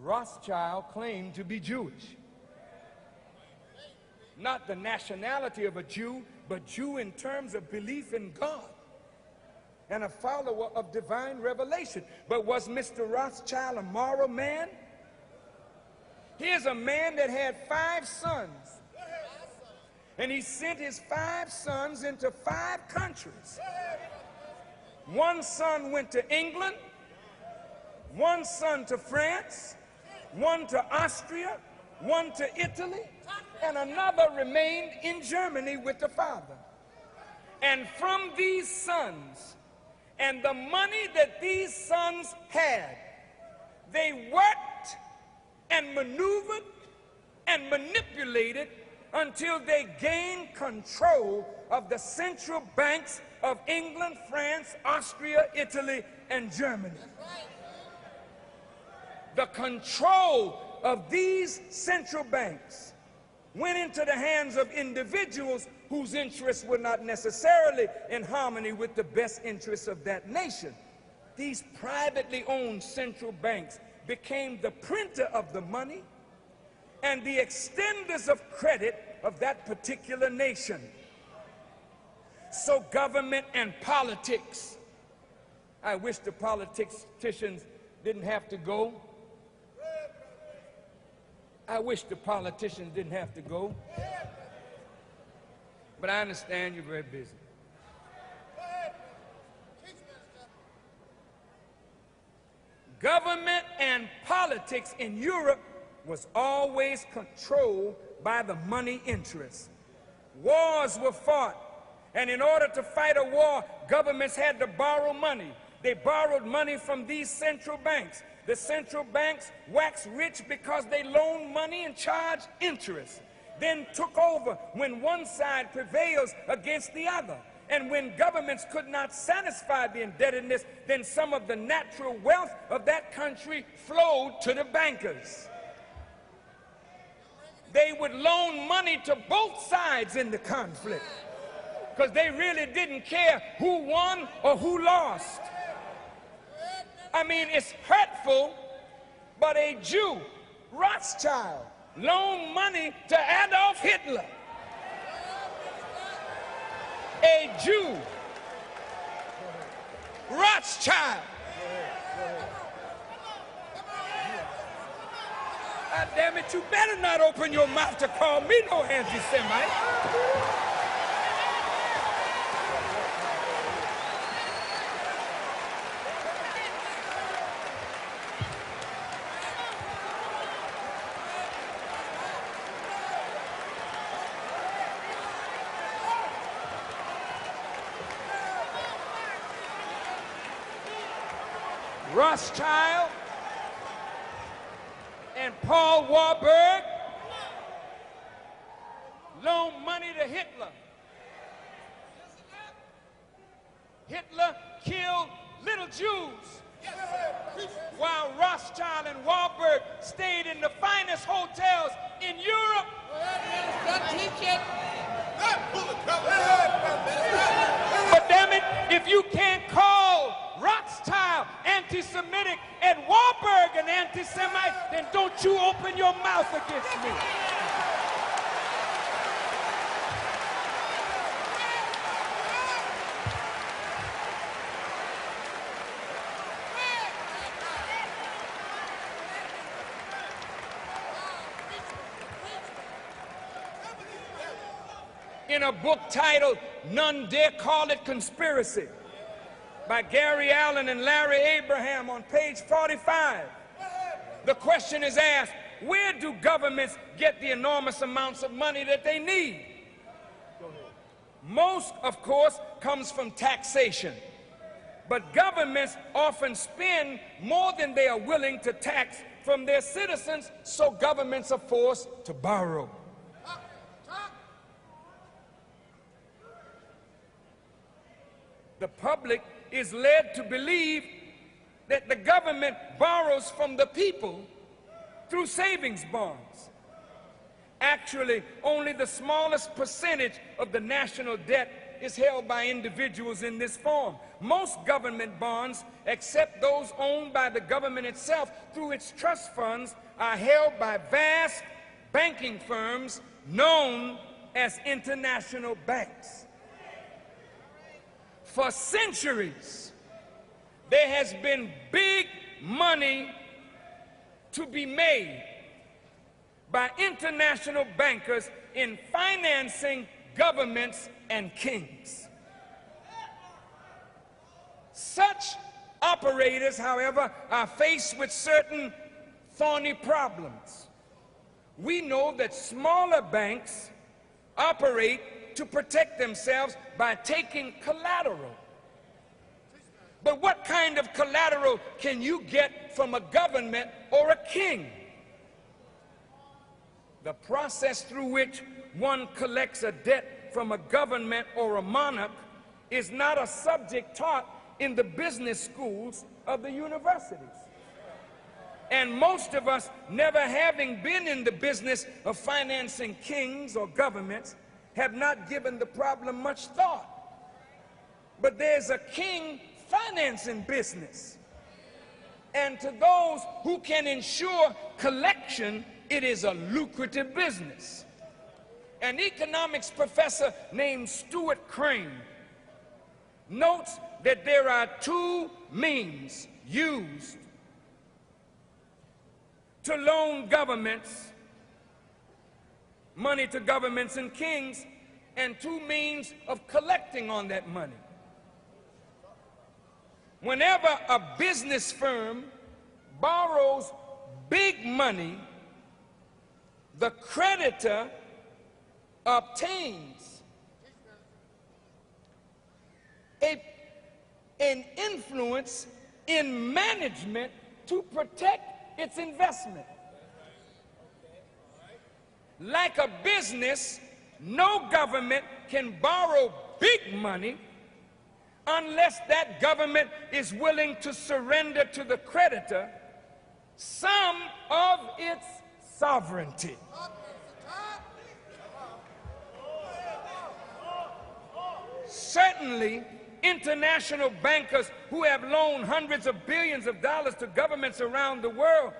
Rothschild claimed to be Jewish. Not the nationality of a Jew, but Jew in terms of belief in God and a follower of divine revelation. But was Mr. Rothschild a moral man? Here's a man that had 5 sons, and he sent his 5 sons into 5 countries. 1 son went to England, 1 son to France, 1 to Austria, 1 to Italy, and another remained in Germany with the father. And from these sons and the money that these sons had, they worked and maneuvered and manipulated until they gained control of the central banks of England, France, Austria, Italy, and Germany. The control of these central banks went into the hands of individuals whose interests were not necessarily in harmony with the best interests of that nation. These privately owned central banks became the printer of the money and the extenders of credit of that particular nation. So government and politics, I wish the politicians didn't have to go. I wish the politicians didn't have to go. But I understand you're very busy. Government and politics in Europe was always controlled by the money interests. Wars were fought, and in order to fight a war, governments had to borrow money. They borrowed money from these central banks. The central banks waxed rich because they loaned money and charged interest, then took over when one side prevails against the other. And when governments could not satisfy the indebtedness, then some of the natural wealth of that country flowed to the bankers. They would loan money to both sides in the conflict because they really didn't care who won or who lost. I mean, it's hurtful, but a Jew, Rothschild, loaned money to Adolf Hitler. A Jew, Rothschild. God damn it, you better not open your mouth to call me no anti-Semite. Rothschild and Paul Warburg loaned money to Hitler. Hitler killed little Jews while Rothschild and Warburg stayed in the finest hotels in Europe. But damn it, if you can't call Rothschild anti-Semitic and Warburg an anti-Semite, then don't you open your mouth against me. In a book titled None Dare Call It Conspiracy by Gary Allen and Larry Abraham on page 45, the question is asked, where do governments get the enormous amounts of money that they need? Most, of course, comes from taxation. But governments often spend more than they are willing to tax from their citizens, so governments are forced to borrow. The public is led to believe that the government borrows from the people through savings bonds. Actually, only the smallest percentage of the national debt is held by individuals in this form. Most government bonds, except those owned by the government itself through its trust funds, are held by vast banking firms known as international banks. For centuries, there has been big money to be made by international bankers in financing governments and kings. Such operators, however, are faced with certain thorny problems. We know that smaller banks operate to protect themselves by taking collateral. But what kind of collateral can you get from a government or a king? The process through which one collects a debt from a government or a monarch is not a subject taught in the business schools of the universities. And most of us, never having been in the business of financing kings or governments, have not given the problem much thought. But there's a king financing business. And to those who can ensure collection, it is a lucrative business. An economics professor named Stuart Crane notes that there are two means used to loan governments, money to governments and kings, and two means of collecting on that money. Whenever a business firm borrows big money, the creditor obtains an influence in management to protect its investment. Like a business, no government can borrow big money unless that government is willing to surrender to the creditor some of its sovereignty. Certainly, international bankers who have loaned hundreds of billions of dollars to governments around the world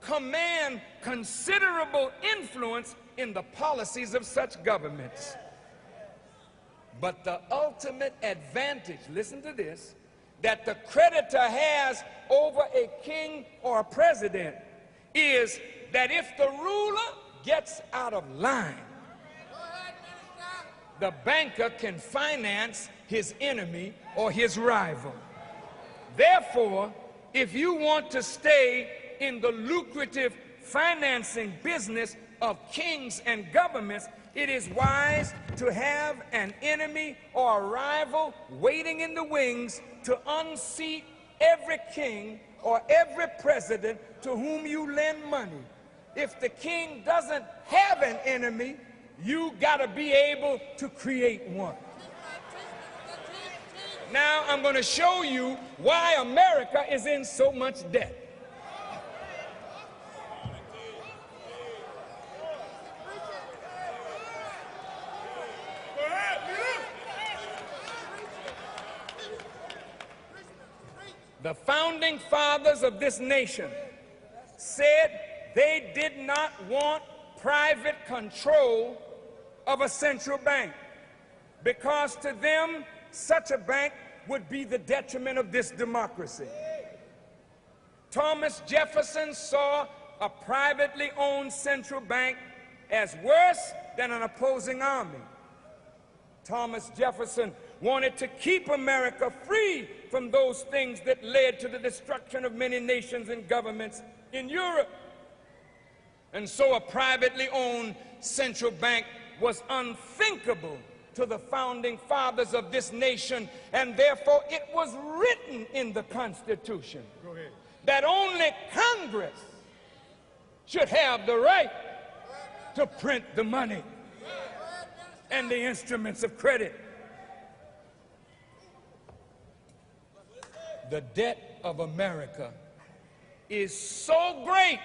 command considerable influence in the policies of such governments. But the ultimate advantage, listen to this, that the creditor has over a king or a president is that if the ruler gets out of line, the banker can finance his enemy or his rival. Therefore, if you want to stay in the lucrative financing business of kings and governments, it is wise to have an enemy or a rival waiting in the wings to unseat every king or every president to whom you lend money. If the king doesn't have an enemy, you gotta be able to create one. Now I'm going to show you why America is in so much debt. The founding fathers of this nation said they did not want private control of a central bank because to them such a bank would be the detriment of this democracy. Thomas Jefferson saw a privately owned central bank as worse than an opposing army. Thomas Jefferson wanted to keep America free from those things that led to the destruction of many nations and governments in Europe. And so a privately owned central bank was unthinkable to the founding fathers of this nation, and therefore it was written in the Constitution that only Congress should have the right to print the money and the instruments of credit. The debt of America is so great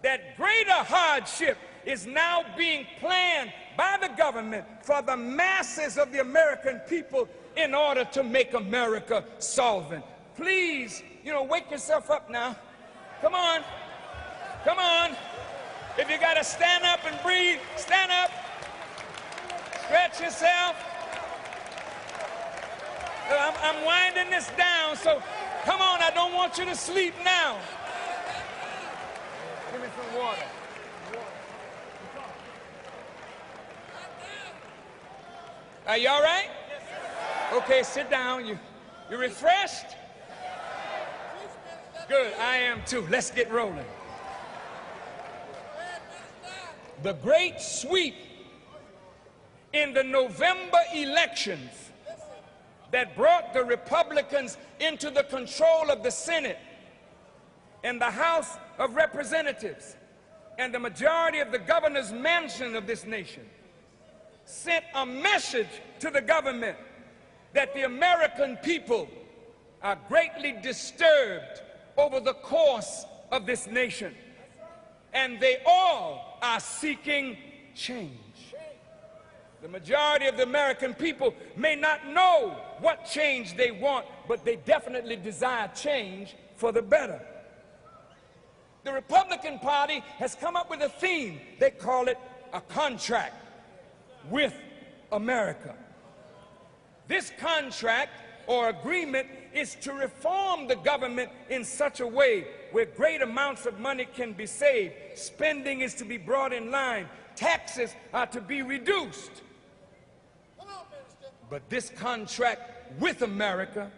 that greater hardship is now being planned by the government for the masses of the American people in order to make America solvent. Please, wake yourself up now. Come on. Come on. If you got to stand up and breathe, stand up. Stretch yourself. I'm winding this down, so come on, I don't want you to sleep now. Give me some water. Are you all right? Okay, sit down. You refreshed? Good, I am too. Let's get rolling. The great sweep in the November elections that brought the Republicans into the control of the Senate and the House of Representatives and the majority of the governor's mansion of this nation sent a message to the government that the American people are greatly disturbed over the course of this nation, and they all are seeking change. The majority of the American people may not know what change they want, but they definitely desire change for the better. The Republican Party has come up with a theme. They call it a contract with America. This contract or agreement is to reform the government in such a way where great amounts of money can be saved, spending is to be brought in line, taxes are to be reduced. But this contract with America,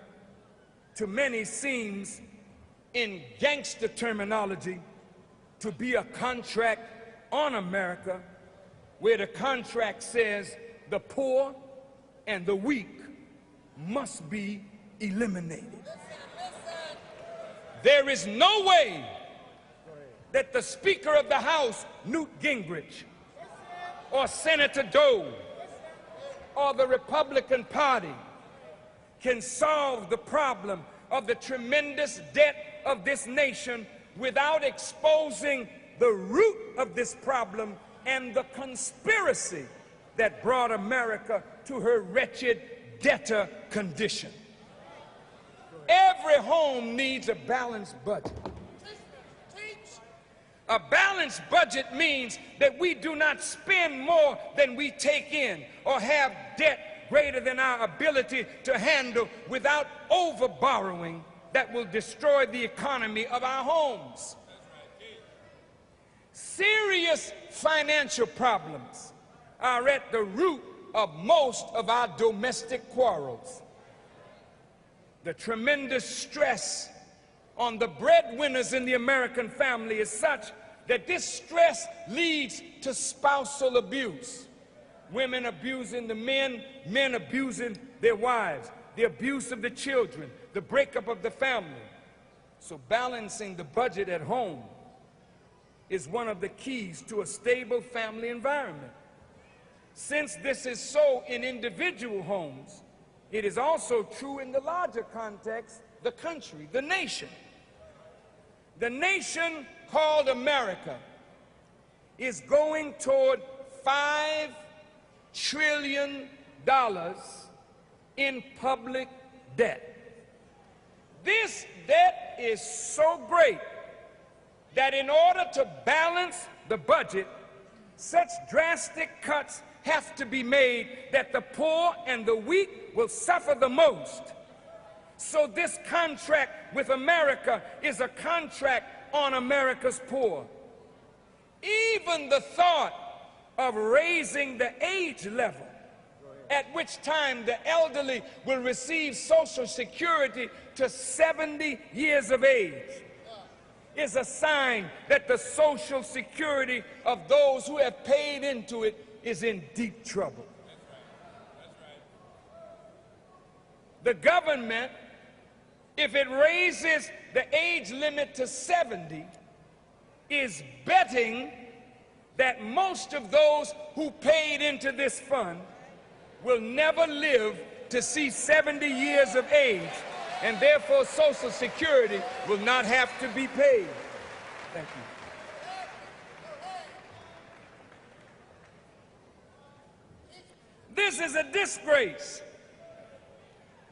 to many seems, in gangster terminology, to be a contract on America, where the contract says the poor and the weak must be eliminated. There is no way that the Speaker of the House, Newt Gingrich, or Senator Dole, or the Republican Party can solve the problem of the tremendous debt of this nation without exposing the root of this problem and the conspiracy that brought America to her wretched debtor condition. Every home needs a balanced budget. A balanced budget means that we do not spend more than we take in or have debt greater than our ability to handle without over-borrowing that will destroy the economy of our homes. Serious financial problems are at the root of most of our domestic quarrels. The tremendous stress on the breadwinners in the American family is such that this stress leads to spousal abuse. Women abusing the men, men abusing their wives, the abuse of the children, the breakup of the family. So balancing the budget at home is one of the keys to a stable family environment. Since this is so in individual homes, it is also true in the larger context, the country, the nation. The nation called America is going toward $5 trillion in public debt. This debt is so great that in order to balance the budget, such drastic cuts have to be made that the poor and the weak will suffer the most. So this contract with America is a contract on America's poor. Even the thought of raising the age level at which time the elderly will receive Social Security to 70 years of age is a sign that the Social Security of those who have paid into it is in deep trouble. The government, if it raises the age limit to 70, is betting that most of those who paid into this fund will never live to see 70 years of age, and therefore Social Security will not have to be paid. Thank you. This is a disgrace.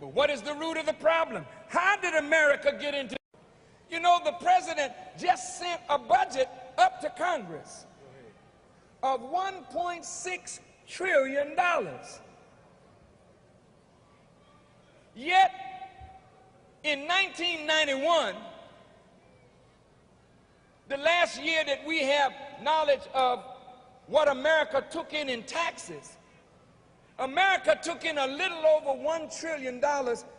But what is the root of the problem? How did America get into? You know, the president just sent a budget up to Congress of $1.6 trillion. Yet, in 1991, the last year that we have knowledge of what America took in taxes, America took in a little over $1 trillion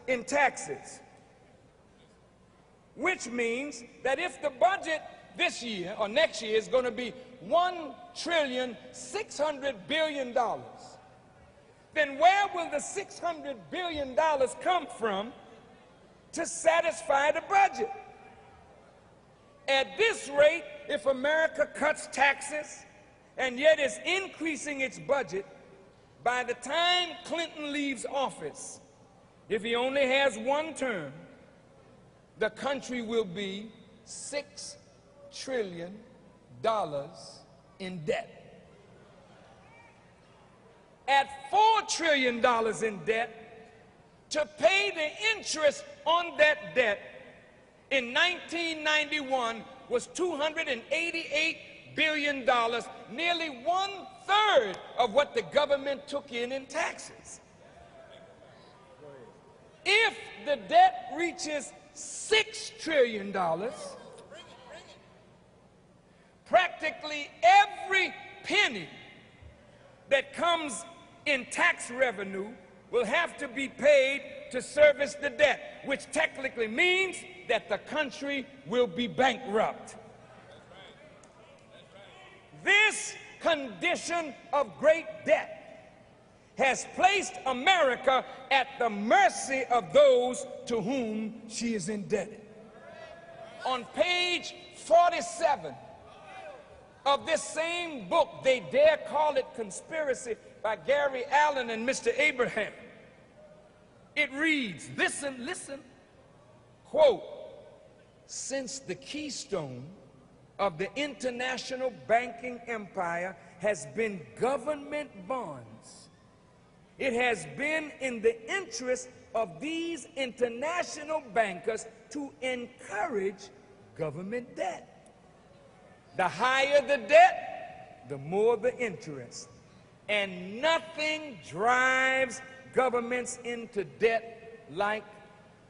in taxes, which means that if the budget this year or next year is going to be $1.6 trillion, then where will the $600 billion come from to satisfy the budget? At this rate, if America cuts taxes and yet is increasing its budget, by the time Clinton leaves office, if he only has one term, the country will be $6 trillion in debt. At $4 trillion in debt, to pay the interest on that debt in 1991 was $288 billion, nearly 1/3 of what the government took in taxes. If the debt reaches $6 trillion, practically every penny that comes in tax revenue will have to be paid to service the debt, which technically means that the country will be bankrupt. This condition of great debt has placed America at the mercy of those to whom she is indebted. On page 47 of this same book, they dare call it Conspiracy, by Gary Allen and Mr. Abraham, it reads, listen, quote, since the keystone of the international banking empire has been government bonds, it has been in the interest of these international bankers to encourage government debt. The higher the debt, the more the interest. And nothing drives governments into debt like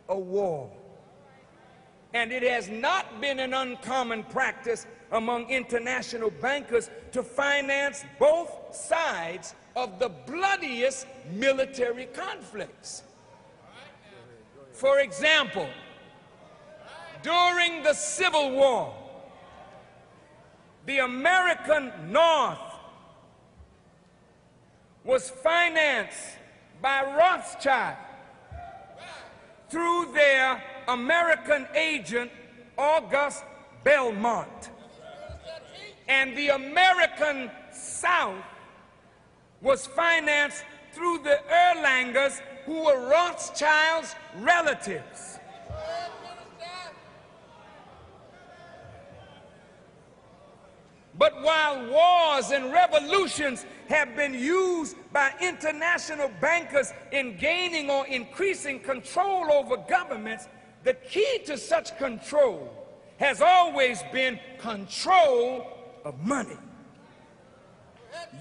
a war. And it has not been an uncommon practice among international bankers to finance both sides of the bloodiest military conflicts. For example, during the Civil War, the American North was financed by Rothschild through their American agent, August Belmont. And the American South was financed through the Erlangers, who were Rothschild's relatives. But while wars and revolutions have been used by international bankers in gaining or increasing control over governments, the key to such control has always been control of money.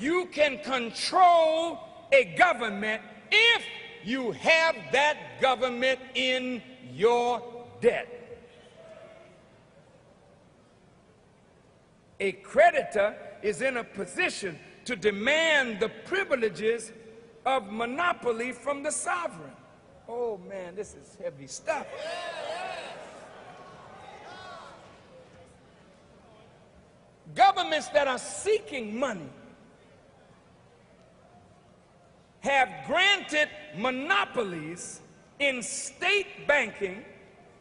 You can control a government if you have that government in your debt. A creditor is in a position to demand the privileges of monopoly from the sovereign. Oh man, this is heavy stuff. Governments that are seeking money have granted monopolies in state banking,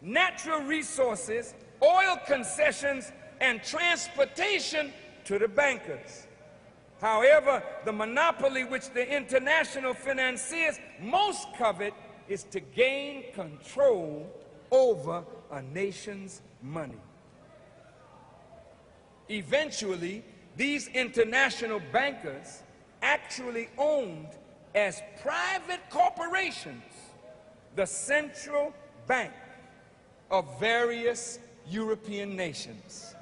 natural resources, oil concessions, and transportation to the bankers. However, the monopoly which the international financiers most covet is to gain control over a nation's money. Eventually, these international bankers actually owned as private corporations the central bank of various European nations.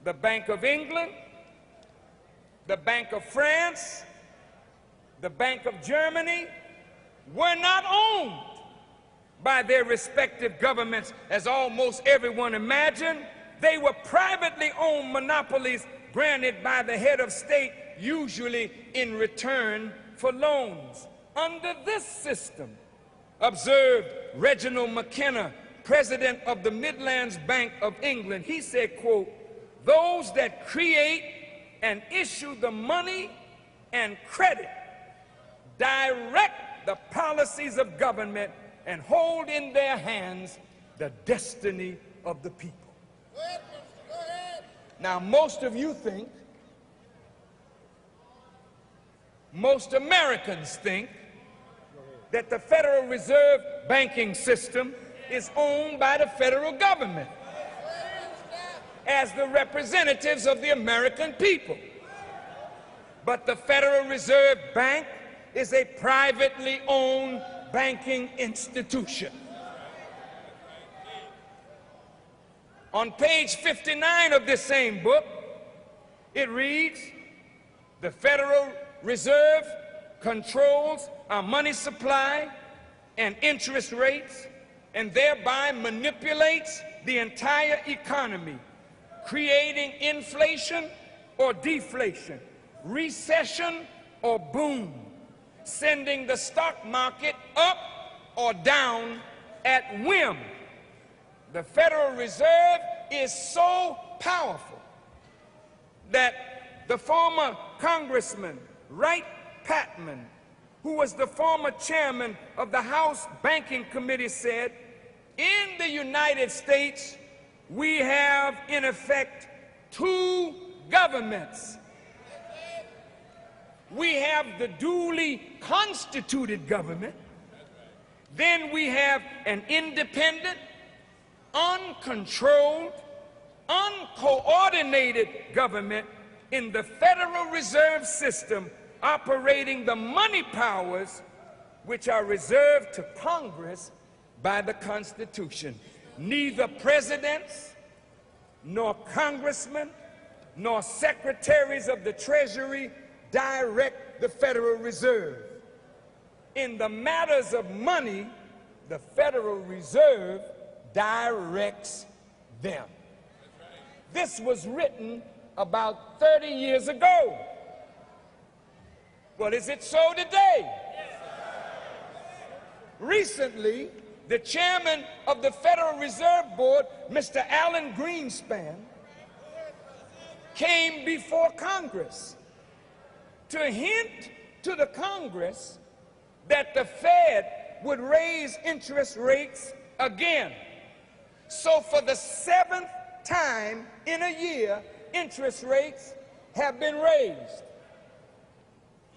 The Bank of England, the Bank of France, the Bank of Germany were not owned by their respective governments, as almost everyone imagined. They were privately owned monopolies granted by the head of state, usually in return for loans. Under this system, observed Reginald McKenna, president of the Midlands Bank of England, he said, quote, "Those that create and issue the money and credit direct the policies of government and hold in their hands the destiny of the people." Go ahead, Minister, go ahead. Now, most of you think, most Americans think, that the Federal Reserve banking system is owned by the federal government as the representatives of the American people. But the Federal Reserve Bank is a privately owned banking institution. On page 59 of this same book, it reads, "The Federal Reserve controls our money supply and interest rates and thereby manipulates the entire economy, creating inflation or deflation, recession or boom, sending the stock market up or down at whim. The Federal Reserve is so powerful that the former Congressman Wright Patman, who was the former chairman of the House Banking Committee, said, in the United States, we have in effect two governments. We have the duly constituted government, then we have an independent, uncontrolled, uncoordinated government in the Federal Reserve System operating the money powers which are reserved to Congress by the Constitution. Neither presidents, nor congressmen, nor secretaries of the Treasury direct the Federal Reserve. In the matters of money, the Federal Reserve directs them." This was written about 30 years ago. Well, is it so today? Recently, the chairman of the Federal Reserve Board, Mr. Alan Greenspan, came before Congress to hint to the Congress that the Fed would raise interest rates again. So for the 7th time in a year, interest rates have been raised.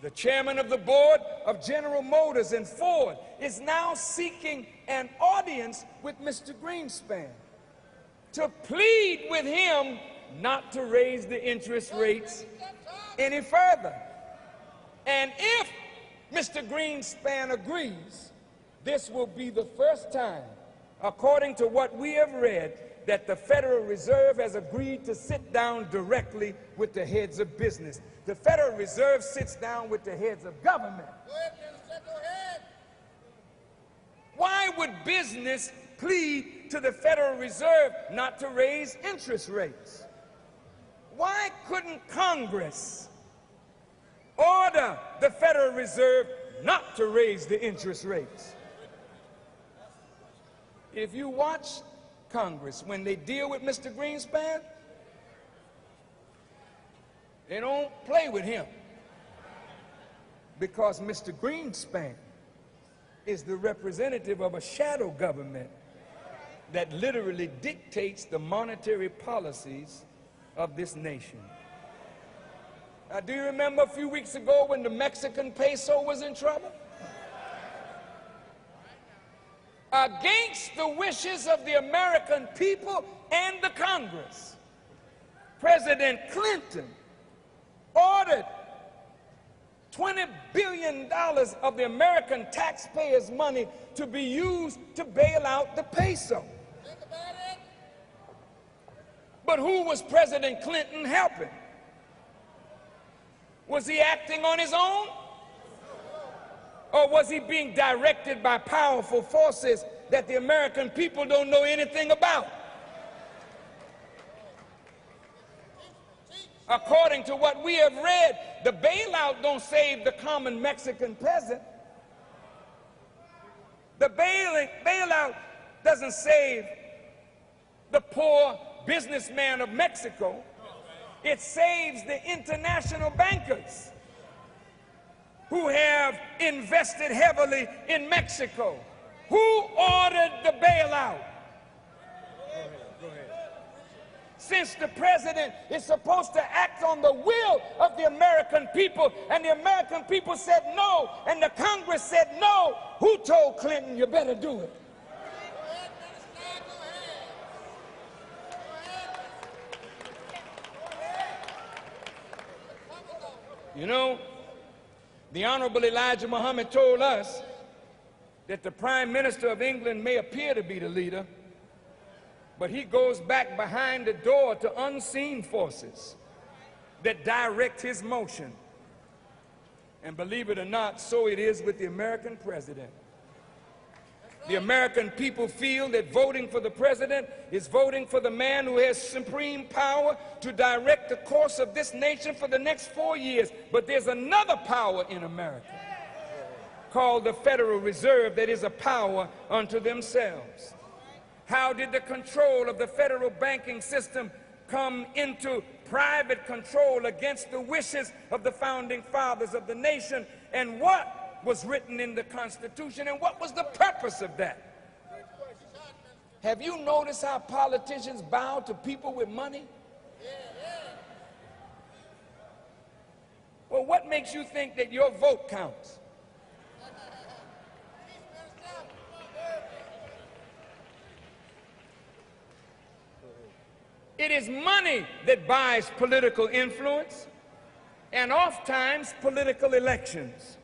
The chairman of the board of General Motors and Ford is now seeking an audience with Mr. Greenspan to plead with him not to raise the interest rates any further. And if Mr. Greenspan agrees, this will be the first time, according to what we have read, that the Federal Reserve has agreed to sit down directly with the heads of business. The Federal Reserve sits down with the heads of government. Go ahead, Minister, go ahead. Why would business plead to the Federal Reserve not to raise interest rates? Why couldn't Congress order the Federal Reserve not to raise the interest rates? If you watch Congress, when they deal with Mr. Greenspan, they don't play with him, because Mr. Greenspan is the representative of a shadow government that literally dictates the monetary policies of this nation. Now, do you remember a few weeks ago when the Mexican peso was in trouble? Against the wishes of the American people and the Congress, President Clinton ordered $20 billion of the American taxpayers' money to be used to bail out the peso. Think about it. But who was President Clinton helping? Was he acting on his own? Or was he being directed by powerful forces that the American people don't know anything about? According to what we have read, the bailout don't save the common Mexican peasant. The bailout doesn't save the poor businessman of Mexico. It saves the international bankers who have invested heavily in Mexico. Who ordered the bailout? Since the president is supposed to act on the will of the American people, and the American people said no, and the Congress said no, who told Clinton, you better do it? You know, the Honorable Elijah Muhammad told us that the Prime Minister of England may appear to be the leader, but he goes back behind the door to unseen forces that direct his motion. And believe it or not, so it is with the American president. The American people feel that voting for the president is voting for the man who has supreme power to direct the course of this nation for the next 4 years. But there's another power in America called the Federal Reserve that is a power unto themselves. How did the control of the federal banking system come into private control against the wishes of the founding fathers of the nation? And what was written in the Constitution, and what was the purpose of that? Have you noticed how politicians bow to people with money? Well, what makes you think that your vote counts? It is money that buys political influence and oftentimes political elections.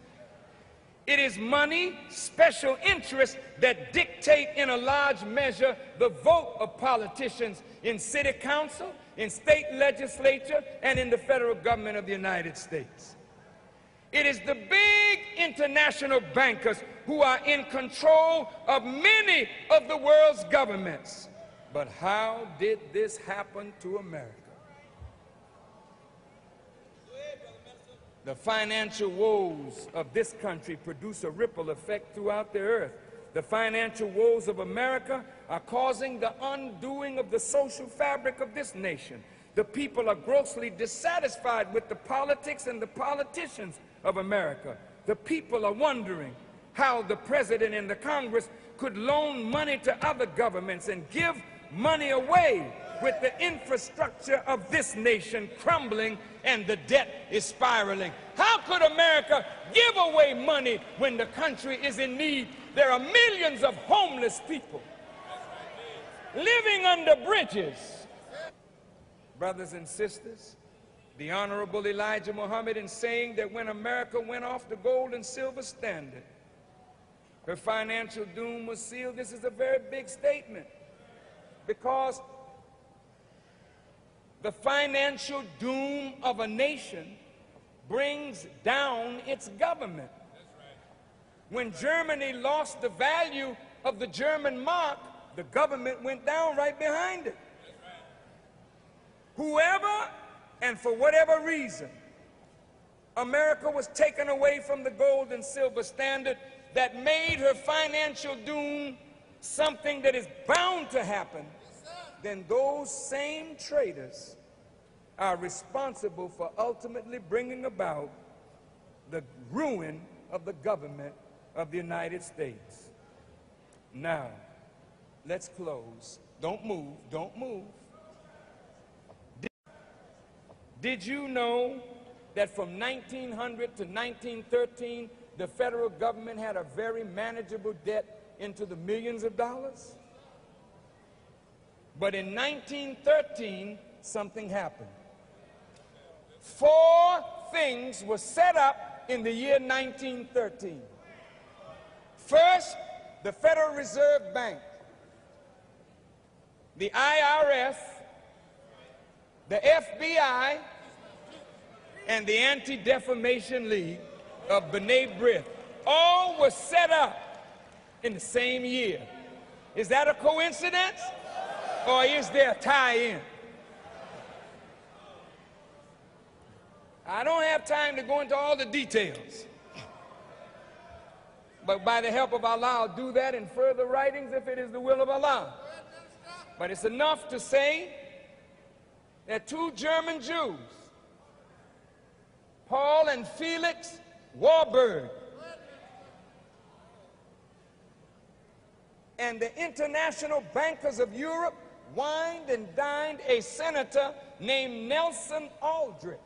It is money, special interests that dictate in a large measure the vote of politicians in city council, in state legislature, and in the federal government of the United States. It is the big international bankers who are in control of many of the world's governments. But how did this happen to America? The financial woes of this country produce a ripple effect throughout the earth. The financial woes of America are causing the undoing of the social fabric of this nation. The people are grossly dissatisfied with the politics and the politicians of America. The people are wondering how the president and the Congress could loan money to other governments and give money away with the infrastructure of this nation crumbling and the debt is spiraling. How could America give away money when the country is in need? There are millions of homeless people living under bridges. Brothers and sisters, the Honorable Elijah Muhammad, in saying that when America went off the gold and silver standard, her financial doom was sealed, this is a very big statement, because the financial doom of a nation brings down its government. When Germany lost the value of the German mark, the government went down right behind it. Whoever and for whatever reason, America was taken away from the gold and silver standard that made her financial doom something that is bound to happen, then those same traitors are responsible for ultimately bringing about the ruin of the government of the United States. Now, let's close. Don't move, don't move. Did you know that from 1900 to 1913, the federal government had a very manageable debt into the millions of dollars? But in 1913, something happened. 4 things were set up in the year 1913. First, the Federal Reserve Bank, the IRS, the FBI, and the Anti-Defamation League of B'nai B'rith all were set up in the same year. Is that a coincidence, or is there a tie-in? I don't have time to go into all the details, but by the help of Allah, I'll do that in further writings if it is the will of Allah. But it's enough to say that two German Jews, Paul and Felix Warburg, and the international bankers of Europe wined and dined a senator named Nelson Aldrich,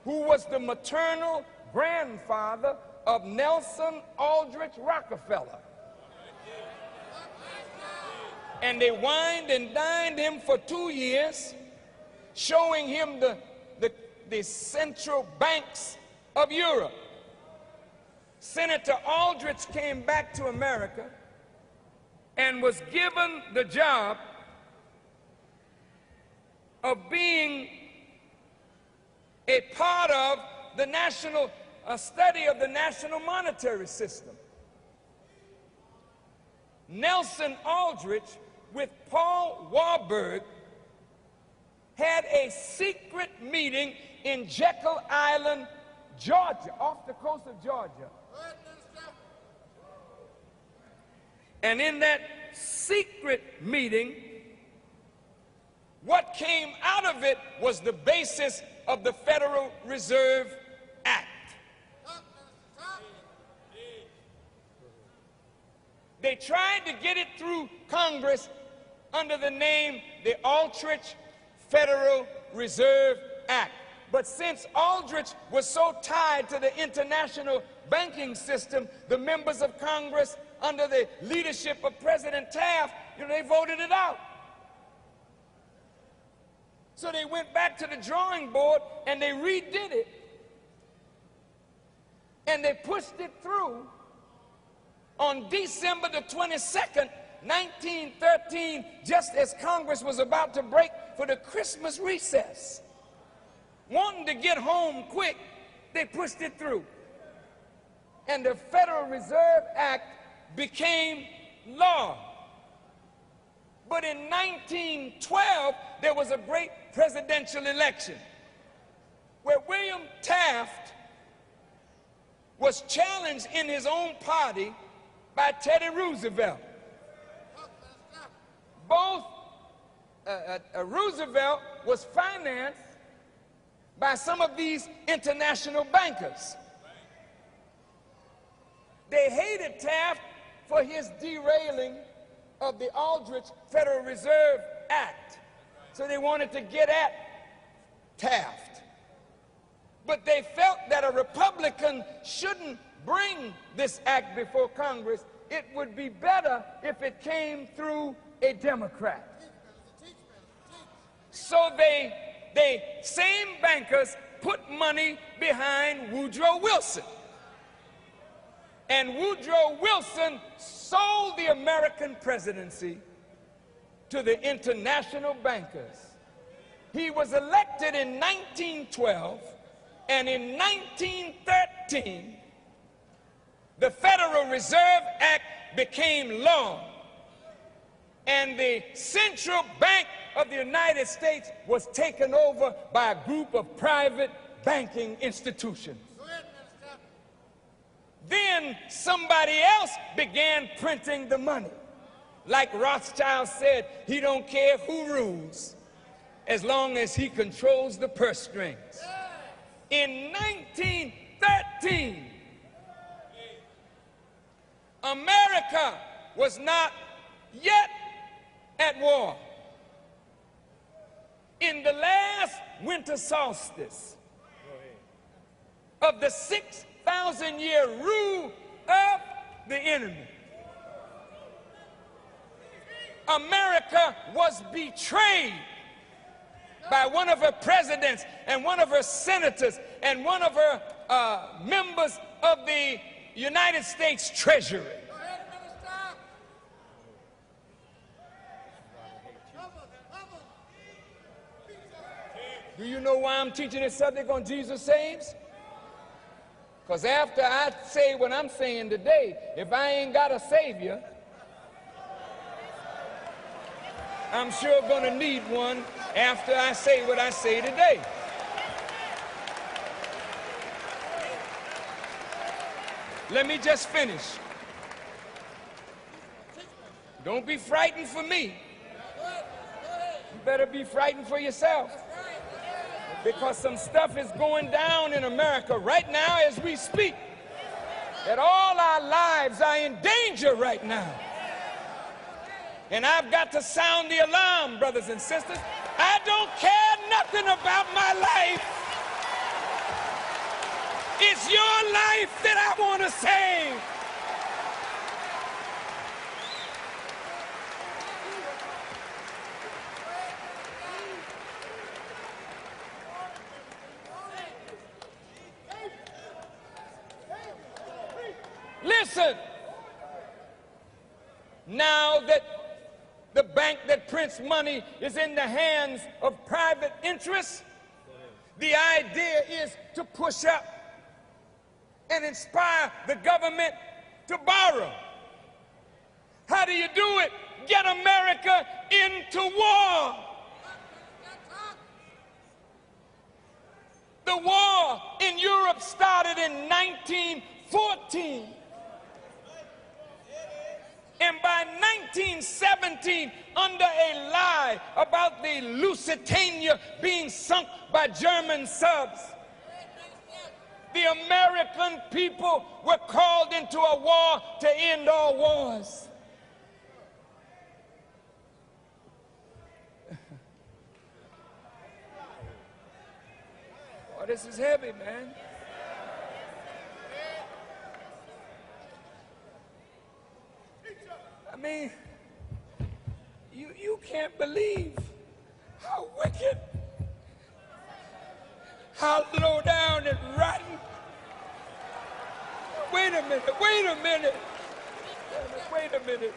who was the maternal grandfather of Nelson Aldrich Rockefeller. And they wined and dined him for 2 years, showing him the central banks of Europe. Senator Aldrich came back to America and was given the job of being a part of the national study of the national monetary system. Nelson Aldrich, with Paul Warburg, had a secret meeting in Jekyll Island, Georgia, off the coast of Georgia. And in that secret meeting, what came out of it was the basis of the Federal Reserve Act. They tried to get it through Congress under the name the Aldrich Federal Reserve Act. But since Aldrich was so tied to the international banking system, the members of Congress under the leadership of President Taft, they voted it out. So they went back to the drawing board and they redid it. And they pushed it through on December the 22nd, 1913, just as Congress was about to break for the Christmas recess. Wanting to get home quick, they pushed it through. And the Federal Reserve Act became law. But in 1912, there was a great presidential election where William Taft was challenged in his own party by Teddy Roosevelt. Both Roosevelt was financed by some of these international bankers. They hated Taft for his derailing of the Aldrich Federal Reserve Act. So they wanted to get at Taft. But they felt that a Republican shouldn't bring this act before Congress. It would be better if it came through a Democrat. So they same bankers put money behind Woodrow Wilson. And Woodrow Wilson sold the American presidency to the international bankers. He was elected in 1912, and in 1913, the Federal Reserve Act became law, and the Central Bank of the United States was taken over by a group of private banking institutions. Then somebody else began printing the money. Like Rothschild said, he don't care who rules as long as he controls the purse strings. In 1913, America was not yet at war. In the last winter solstice of the 6,000-year rule of the enemy, America was betrayed by one of her presidents and one of her senators and one of her members of the United States Treasury. Go ahead, Minister. Do you know why I'm teaching this subject on Jesus Saves? Because after I say what I'm saying today, if I ain't got a Savior, I'm sure gonna need one after I say what I say today. Let me just finish. Don't be frightened for me. You better be frightened for yourself. Because some stuff is going down in America right now as we speak. That all our lives are in danger right now. And I've got to sound the alarm, brothers and sisters. I don't care nothing about my life. It's your life that I want to save. Listen, now that the bank that prints money is in the hands of private interests, the idea is to push up and inspire the government to borrow. How do you do it? Get America into war. The war in Europe started in 1914. And by 1917, under a lie about the Lusitania being sunk by German subs, the American people were called into a war to end all wars. Oh, this is heavy, man. I mean, you can't believe how wicked, how low down and rotten. Wait a minute, wait a minute, wait a minute.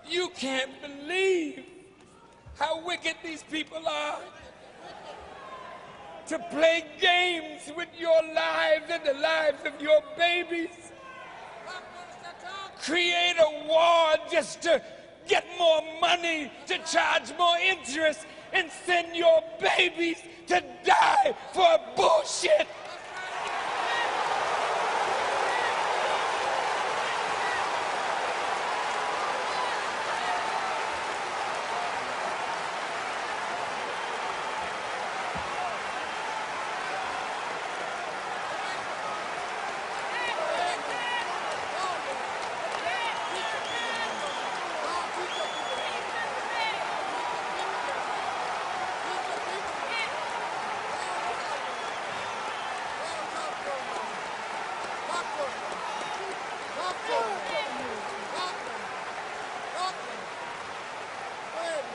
You can't believe how wicked these people are. To play games with your lives and the lives of your babies. Create a war just to get more money, to charge more interest, and send your babies to die for bullshit.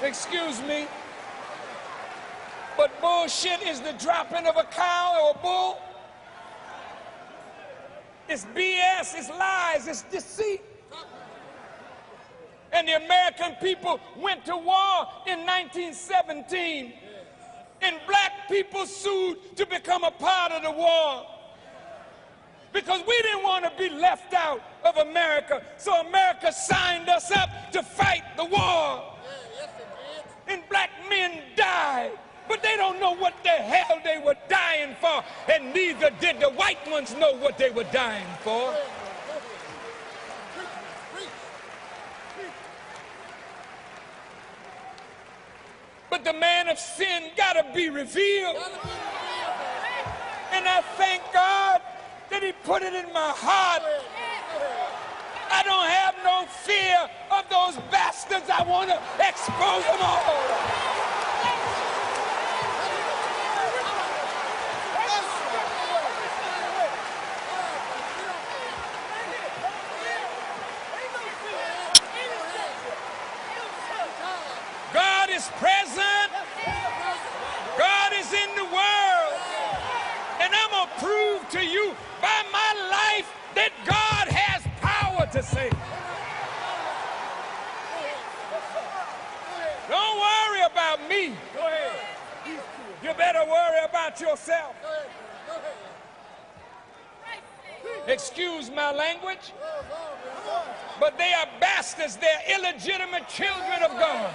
Excuse me, but bullshit is the dropping of a cow or a bull. It's BS, it's lies, it's deceit. And the American people went to war in 1917, and black people sued to become a part of the war. Because we didn't want to be left out of America, so America signed us up to fight the war. And black men died, but they don't know what the hell they were dying for, and neither did the white ones know what they were dying for. But the man of sin gotta be revealed. And I thank God that he put it in my heart. I don't have no fear of those bastards. I want to expose them all. God is present. God is in the world. it, God has power to save. Don't worry about me. Go ahead. You better worry about yourself. Excuse my language, but they are bastards. They're illegitimate children of God.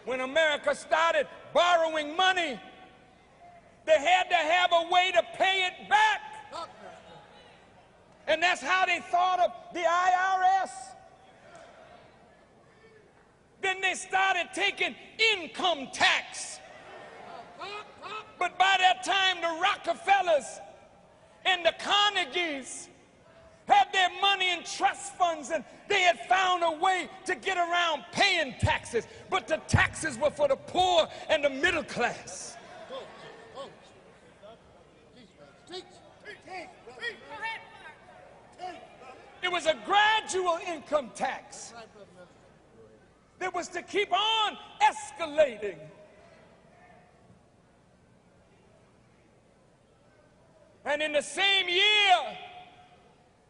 When America started borrowing money, they had to have a way to pay it back. And that's how they thought of the IRS. Then they started taking income tax. But by that time, the Rockefellers and the Carnegies had their money in trust funds, and they had found a way to get around paying taxes. But the taxes were for the poor and the middle class. It was a gradual income tax that was to keep on escalating. And in the same year,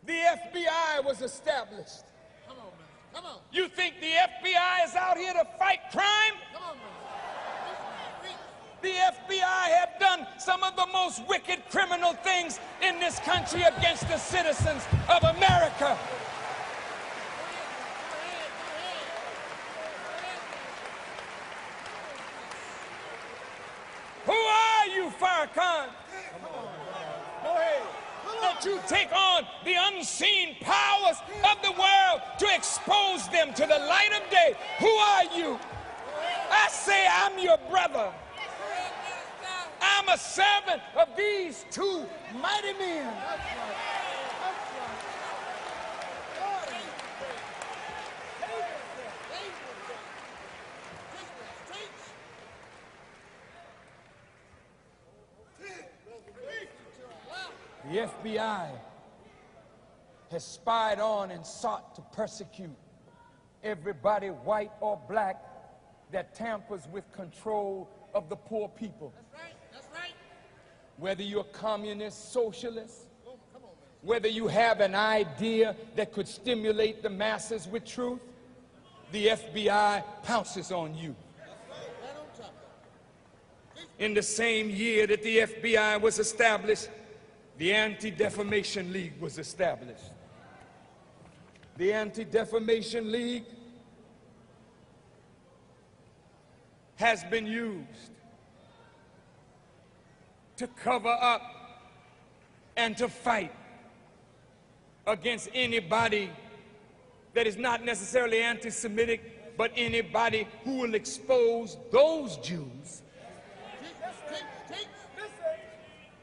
the FBI was established. Come on, man. Come on. You think the FBI is out here to fight crime? Come on, man. The FBI have done some of the most wicked criminal things in this country against the citizens of America. Who are you, Farrakhan? Go ahead. That you take on the unseen powers of the world to expose them to the light of day. Who are you? I say I'm your brother. I'm a servant of these two mighty men. The FBI has spied on and sought to persecute everybody, white or black, that tampers with control of the poor people. That's right. Whether you're communist, socialist, whether you have an idea that could stimulate the masses with truth, the FBI pounces on you. In the same year that the FBI was established, the Anti-Defamation League was established. The Anti-Defamation League has been used to cover up and to fight against anybody that is not necessarily anti-Semitic, but anybody who will expose those Jews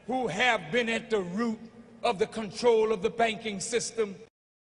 who have been at the root of the control of the banking system